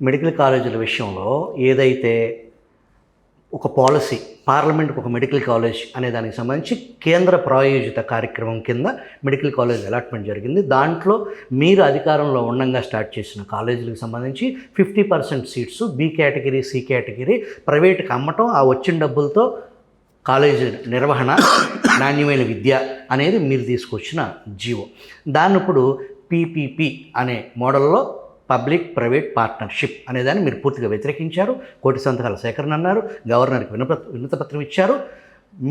Medical కాలేజీల విషయంలో ఏదైతే ఒక పాలసీ పార్లమెంట్కి ఒక మెడికల్ కాలేజ్ అనే దానికి సంబంధించి కేంద్ర ప్రాయోజిత కార్యక్రమం కింద మెడికల్ కాలేజ్ అలాట్మెంట్ జరిగింది. దాంట్లో మీరు అధికారంలో ఉండగా స్టార్ట్ చేసిన కాలేజీలకు సంబంధించి 50% seats B category, C category ప్రైవేట్కి అమ్మటం, ఆ వచ్చిన డబ్బులతో కాలేజీ నిర్వహణ, నాణ్యమైన విద్య అనేది మీరు తీసుకొచ్చిన జీవో. దాన్ని ఇప్పుడు పీపీపీ అనే మోడల్లో పబ్లిక్ ప్రైవేట్ పార్ట్నర్షిప్ అనేదాన్ని మీరు పూర్తిగా వ్యతిరేకించారు. కోటి సంతకాల సేకరణ అన్నారు, గవర్నర్కి వినతిపత్రం ఇచ్చారు.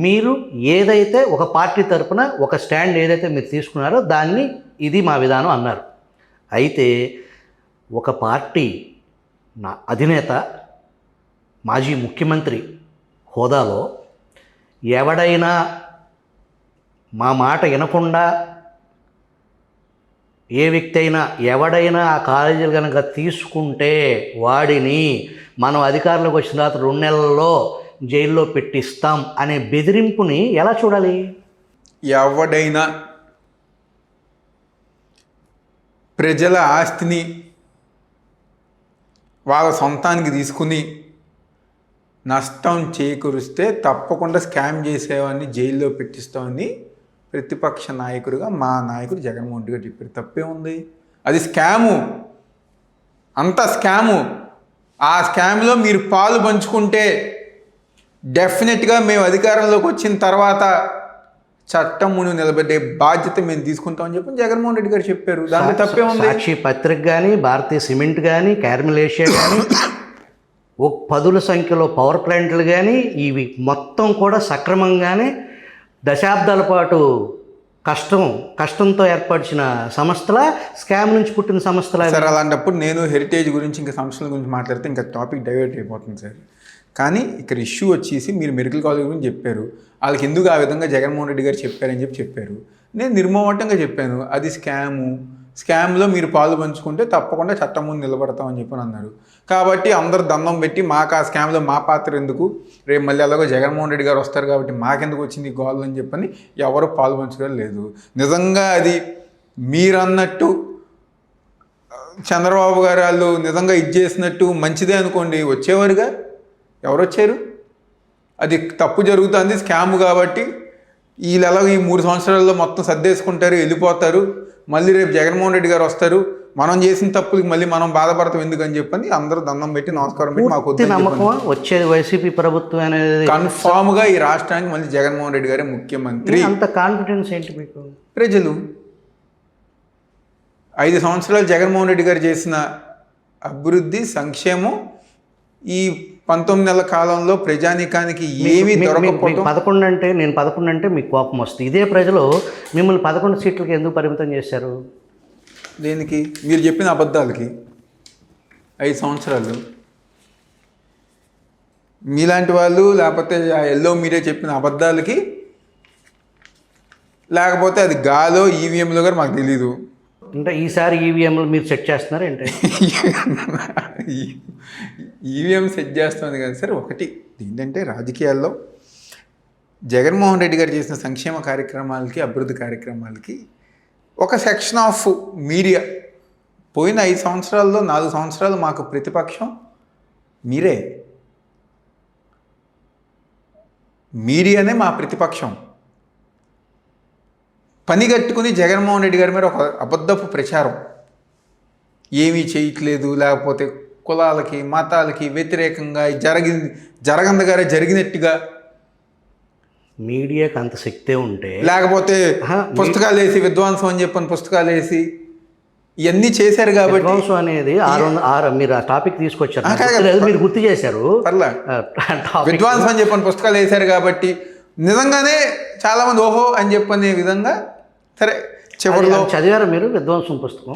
మీరు ఏదైతే ఒక పార్టీ తరపున ఒక స్టాండ్ ఏదైతే మీరు తీసుకున్నారో దాన్ని ఇది మా విధానం అన్నారు. అయితే ఒక పార్టీ నా అధినేత మాజీ ముఖ్యమంత్రి హోదాలో ఎవడైనా మా మాట వినకుండా ఏ వ్యక్తి అయినా ఎవడైనా ఆ కాలేజీలు కనుక తీసుకుంటే వాడిని మనం అధికారంలోకి వచ్చిన తర్వాత 2 నెలల్లో జైల్లో పెట్టిస్తాం అనే బెదిరింపుని ఎలా చూడాలి? ఎవడైనా ప్రజల ఆస్తిని వాళ్ళ సొంతానికి తీసుకుని నష్టం చేకూరిస్తే తప్పకుండా స్కామ్ చేసేవాడిని జైల్లో పెట్టిస్తామని ప్రతిపక్ష నాయకుడిగా మా నాయకుడు జగన్మోహన్ రెడ్డి గారు చెప్పారు. తప్పే ఉంది? అది స్కాము, అంత స్కాము. ఆ స్కామ్లో మీరు పాలు పంచుకుంటే డెఫినెట్గా మేము అధికారంలోకి వచ్చిన తర్వాత చట్టం ముందు నిలబెట్టే బాధ్యత మేము తీసుకుంటామని చెప్పి జగన్మోహన్ రెడ్డి గారు చెప్పారు. దాంట్లో తప్పే ఉంది? సాక్షి పత్రిక కానీ, భారతీయ సిమెంట్ కానీ, క్యారమిల్ ఏషియా కానీ, ఒక 10ల సంఖ్యలో పవర్ ప్లాంట్లు కానీ, ఇవి మొత్తం కూడా సక్రమంగానే దశాబ్దాల పాటు కష్టంతో ఏర్పరిచిన సంస్థల, స్కామ్ నుంచి పుట్టిన సంస్థల. సార్ అలాంటప్పుడు నేను హెరిటేజ్ గురించి ఇంకా సంస్థల గురించి మాట్లాడితే ఇంకా టాపిక్ డైవర్ట్ అయిపోతుంది సార్. కానీ ఇక్కడ ఇష్యూ వచ్చేసి మీరు మెడికల్ కాలేజ్ గురించి చెప్పారు. వాళ్ళకి ఎందుకు ఆ విధంగా జగన్మోహన్ రెడ్డి గారు చెప్పారని చెప్పారు. నేను నిర్మోహటంగా చెప్పాను అది స్కామ్లో మీరు పాలు పంచుకుంటే తప్పకుండా చట్టం ముందు నిలబడతామని చెప్పి అన్నారు. కాబట్టి అందరు దండం పెట్టి మాకు ఆ స్కామ్లో మా పాత్ర ఎందుకు, రేపు మళ్ళీ అలాగో జగన్మోహన్ రెడ్డి గారు వస్తారు కాబట్టి మాకెందుకు వచ్చింది గోల్ అని చెప్పని ఎవరు పాలు పంచుకోవడం లేదు. నిజంగా అది మీరన్నట్టు చంద్రబాబు గారు వాళ్ళు నిజంగా ఇది చేసినట్టు మంచిదే అనుకోండి, వచ్చేవారుగా. ఎవరు వచ్చారు? అది తప్పు జరుగుతుంది, స్కామ్ కాబట్టి వీళ్ళు ఎలాగో ఈ 3 సంవత్సరాల్లో మొత్తం సర్దేసుకుంటారు, వెళ్ళిపోతారు. మళ్ళీ రేపు జగన్మోహన్ రెడ్డి గారు వస్తారు, మనం చేసిన తప్పులకి మళ్ళీ మనం బాధపడతాం ఎందుకని చెప్పని అందరూ దండం పెట్టి నమస్కారం పెట్టి మాకు వచ్చేది వైసీపీ ప్రభుత్వం అనేది కన్ఫామ్గా ఈ రాష్ట్రానికి మళ్ళీ జగన్మోహన్ రెడ్డి గారే ముఖ్యమంత్రి. అంత కాన్ఫిడెన్స్ ఏంటి మీకు? ప్రజలు 5 సంవత్సరాలు జగన్మోహన్ రెడ్డి గారు చేసిన అభివృద్ధి, సంక్షేమం, ఈ 19 నెలల కాలంలో ప్రజానీకానికి ఏమీ దొరకకపోవడం. 11 అంటే మీకు కోపం వస్తుంది. ఇదే ప్రజలు మిమ్మల్ని 11 సీట్లకి ఎందుకు పరిమితం చేశారు? దేనికి? మీరు చెప్పిన అబద్ధాలకి. 5 సంవత్సరాలు మీలాంటి వాళ్ళు, లేకపోతే ఎల్లో మీరే చెప్పిన అబద్ధాలకి, లేకపోతే అది గాలో ఈవీఎంలో గారు మాకు తెలీదు. అంటే ఈసారి ఈవీఎంలు మీరు సెట్ చేస్తున్నారు ఏంటి? ఈవీఎం సెట్ చేస్తుంది కదా సార్. ఒకటి ఏంటంటే రాజకీయాల్లో జగన్మోహన్ రెడ్డి గారు చేసిన సంక్షేమ కార్యక్రమాలకి, అభివృద్ధి కార్యక్రమాలకి ఒక సెక్షన్ ఆఫ్ మీడియా పోయిన 5 సంవత్సరాల్లో 4 సంవత్సరాలు మాకు ప్రతిపక్షం మీరే. మీడియానే మా ప్రతిపక్షం. పని కట్టుకుని జగన్మోహన్ రెడ్డి గారి మీద ఒక అబద్ధపు ప్రచారం, ఏమీ చేయట్లేదు, లేకపోతే కులాలకి మతాలకి వ్యతిరేకంగా జరగంది గారే జరిగినట్టుగా. మీడియాకి అంత శక్తే ఉంటే, లేకపోతే పుస్తకాలు వేసి విద్వాంసం అని చెప్పని పుస్తకాలు వేసి ఇవన్నీ చేశారు కాబట్టి. విద్వాంసం అనేది 6 మీరు ఆ టాపిక్ తీసుకొచ్చారు, మీరు గుర్తు చేశారు. విద్వాంసం అని చెప్పని పుస్తకాలు వేశారు కాబట్టి నిజంగానే చాలామంది ఓహో అని చెప్పనే విధంగా. సరే, చివరిలో చదివారు మీరు విద్వాంసం పుస్తకం?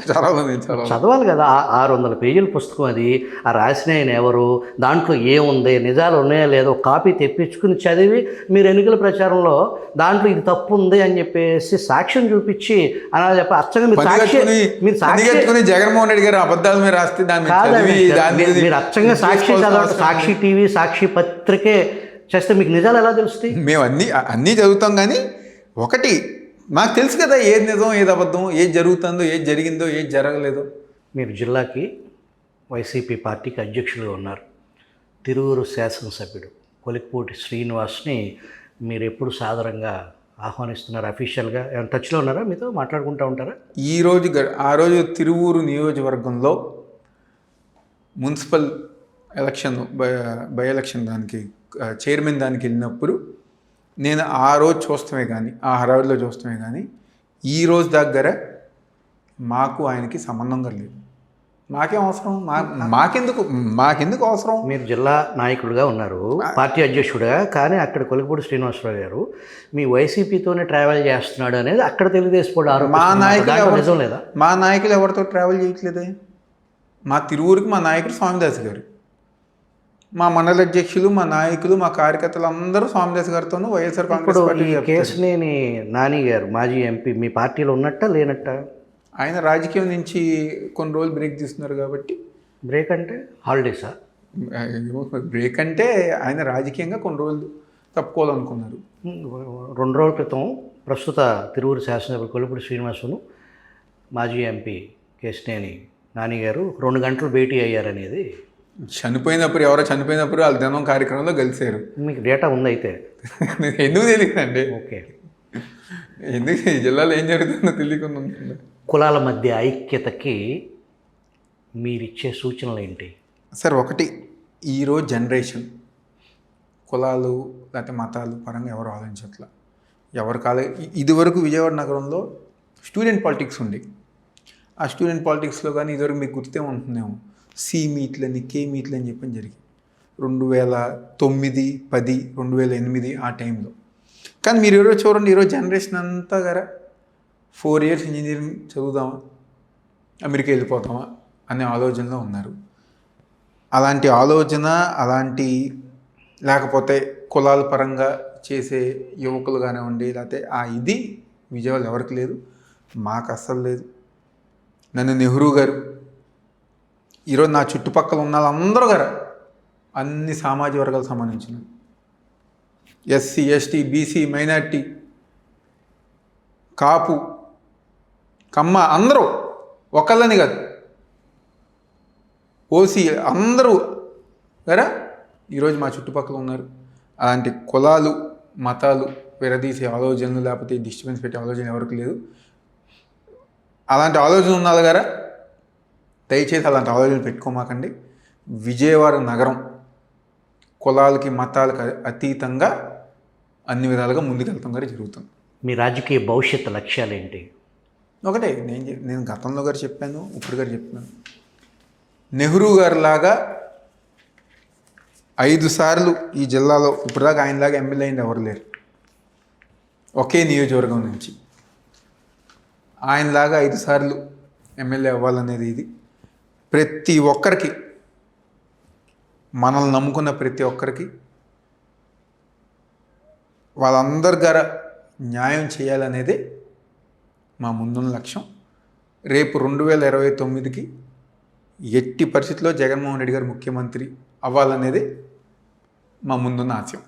చదవాలి కదా. 600 పేజీల పుస్తకం అది. ఆ రాసిన ఆయన ఎవరు, దాంట్లో ఏముంది, నిజాలు ఉన్నాయా లేదో కాపీ తెప్పించుకుని చదివి మీరు ఎన్నికల ప్రచారంలో దాంట్లో ఇది తప్పు ఉంది అని చెప్పేసి సాక్ష్యం చూపించి అలా చెప్పి అచ్చగా మీరు సాక్షి జగన్మోహన్ రెడ్డి గారు అబద్ధాల మీద రాస్తే మీరు అచ్చంగా సాక్షి చదవండి. సాక్షి టీవీ, సాక్షి పత్రికే చేస్తే మీకు నిజాలు ఎలా తెలుస్తాయి? మేము అన్నీ చదువుతాం. కానీ ఒకటి మాకు తెలుసు కదా, ఏది నిజం ఏది అబద్ధం, ఏది జరుగుతుందో, ఏది జరిగిందో, ఏది జరగలేదో. మీరు జిల్లాకి వైసీపీ పార్టీకి అధ్యక్షులుగా ఉన్నారు. తిరువురు శాసనసభ్యుడు కొలిక్పూటి శ్రీనివాస్ని మీరు ఎప్పుడు సాదరంగా ఆహ్వానిస్తున్నారు? అఫీషియల్గా ఏమైనా టచ్లో ఉన్నారా? మీతో మాట్లాడుకుంటూ ఉంటారా? ఆ రోజు తిరువూరు నియోజకవర్గంలో మున్సిపల్ ఎలక్షన్ బై ఎలక్షన్ దానికి చైర్మన్ దానికి వెళ్ళినప్పుడు నేను ఆ రోజు చూస్తామే కానీ ఆ హడావిడిలో చూస్తామే కానీ ఈ రోజు దగ్గర మాకు ఆయనకి సంబంధంగా లేదు. మాకేం అవసరం? మాకెందుకు అవసరం? మీరు జిల్లా నాయకుడిగా ఉన్నారు, పార్టీ అధ్యక్షుడిగా. కానీ అక్కడ కొలిక్పూడి శ్రీనివాసరావు గారు మీ వైసీపీతోనే ట్రావెల్ చేస్తున్నాడు అనేది అక్కడ తెలుగుదేశం నిజం లేదా? మా నాయకులు ఎవరితో ట్రావెల్ చేయట్లేదే. మా తిరువూరుకి మా నాయకుడు స్వామిదాస్ గారు, మా మండల అధ్యక్షులు, మా నాయకులు, మా కార్యకర్తలు అందరూ స్వామిదాస్ గారితోనూ వైఎస్ఆర్ కాంగ్రెస్ పార్టీ. కేశినేని నాని గారు మాజీ ఎంపీ మీ పార్టీలో ఉన్నట్ట లేనట్ట? ఆయన రాజకీయం నుంచి కొన్ని రోజులు బ్రేక్ తీసుకున్నారు కాబట్టి. బ్రేక్ అంటే హాలిడేసా? బ్రేక్ అంటే ఆయన రాజకీయంగా కొన్ని రోజులు తప్పుకోవాలనుకున్నారు. 2 రోజుల క్రితం ప్రస్తుత తిరువురు శాసనసభ్యులు కొలిపూడి శ్రీనివాసును మాజీ ఎంపీ కేశినేని నాని గారు 2 గంటలు భేటీ అయ్యారనేది. ఎవరో చనిపోయినప్పుడు వాళ్ళ దినం కార్యక్రమంలో కలిశారు. మీకు డేటా ఉంది అయితే? ఎందుకు తెలియదండి. ఓకే. ఎందుకు ఈ జిల్లాలో ఏం జరుగుతుందో తెలియకుండా ఉంటుంది. కులాల మధ్య ఐక్యతకి మీరిచ్చే సూచనలు ఏంటి? సార్, ఒకటి, ఈరోజు జనరేషన్ కులాలు లేకపోతే మతాలు పరంగా ఎవరు ఆలోచించట్లా. ఎవరు ఇదివరకు విజయవాడ నగరంలో స్టూడెంట్ పాలిటిక్స్ ఉంది. ఆ స్టూడెంట్ పాలిటిక్స్లో కానీ ఇదివరకు మీకు గుర్తే ఉంటుందేమో, సి మీట్లని, కే మీట్లు అని చెప్పని జరిగింది 2009, 10, 2008 ఆ టైంలో. కానీ మీరు ఈరోజు చూడండి, ఈరోజు జనరేషన్ అంతా గారా 4 years ఇంజనీరింగ్ చదువుదామా, అమెరికా వెళ్ళిపోతామా అనే ఆలోచనలో ఉన్నారు. అలాంటి ఆలోచన, లేకపోతే కులాల పరంగా చేసే యువకులు కానివ్వండి, లేకపోతే ఇది విజయవాడలో ఎవరికి లేదు, మాకు అస్సలు లేదు. నన్ను నెహ్రూ గారు, ఈరోజు నా చుట్టుపక్కల ఉన్న వాళ్ళందరూ గారా అన్ని సామాజిక వర్గాలకు సంబంధించిన ఎస్సీ, ఎస్టీ, బీసీ, మైనార్టీ, కాపు, కమ్మ అందరూ, ఒకళ్ళని కాదు, ఓసీ అందరూ కదా ఈరోజు మా చుట్టుపక్కల ఉన్నారు. అలాంటి కులాలు, మతాలు విడదీసే ఆలోచనలు లేకపోతే డిస్టర్బెన్స్ పెట్టే ఆలోచన ఎవరికి లేదు. అలాంటి ఆలోచన ఉన్నారు కదా, దయచేసి అలాంటి ఆలోచనలు పెట్టుకోమాకండి. విజయవాడ నగరం కులాలకి, మతాలకి అతీతంగా అన్ని విధాలుగా ముందుకెళ్తాం గారు జరుగుతుంది. మీ రాజకీయ భవిష్యత్తు లక్ష్యాలు ఏంటి? ఒకటే, నేను గతంలో గారు చెప్పాను, ఇప్పుడు గారు చెప్తున్నాను. నెహ్రూ గారు లాగా 5 సార్లు ఈ జిల్లాలో ఇప్పటిదాకా ఆయనలాగా ఎమ్మెల్యే అయింది ఎవరు లేరు. ఒకే నియోజకవర్గం నుంచి ఆయనలాగా 5 సార్లు ఎమ్మెల్యే అవ్వాలనేది ఇది. ప్రతి ఒక్కరికి, మనల్ని నమ్ముకున్న ప్రతి ఒక్కరికి వాళ్ళందరి గారా న్యాయం చేయాలనేదే మా ముందున్న లక్ష్యం. రేపు 2029కి ఎట్టి పరిస్థితుల్లో జగన్మోహన్ రెడ్డి గారు ముఖ్యమంత్రి అవ్వాలనేది మా ముందున్న ఆశయం.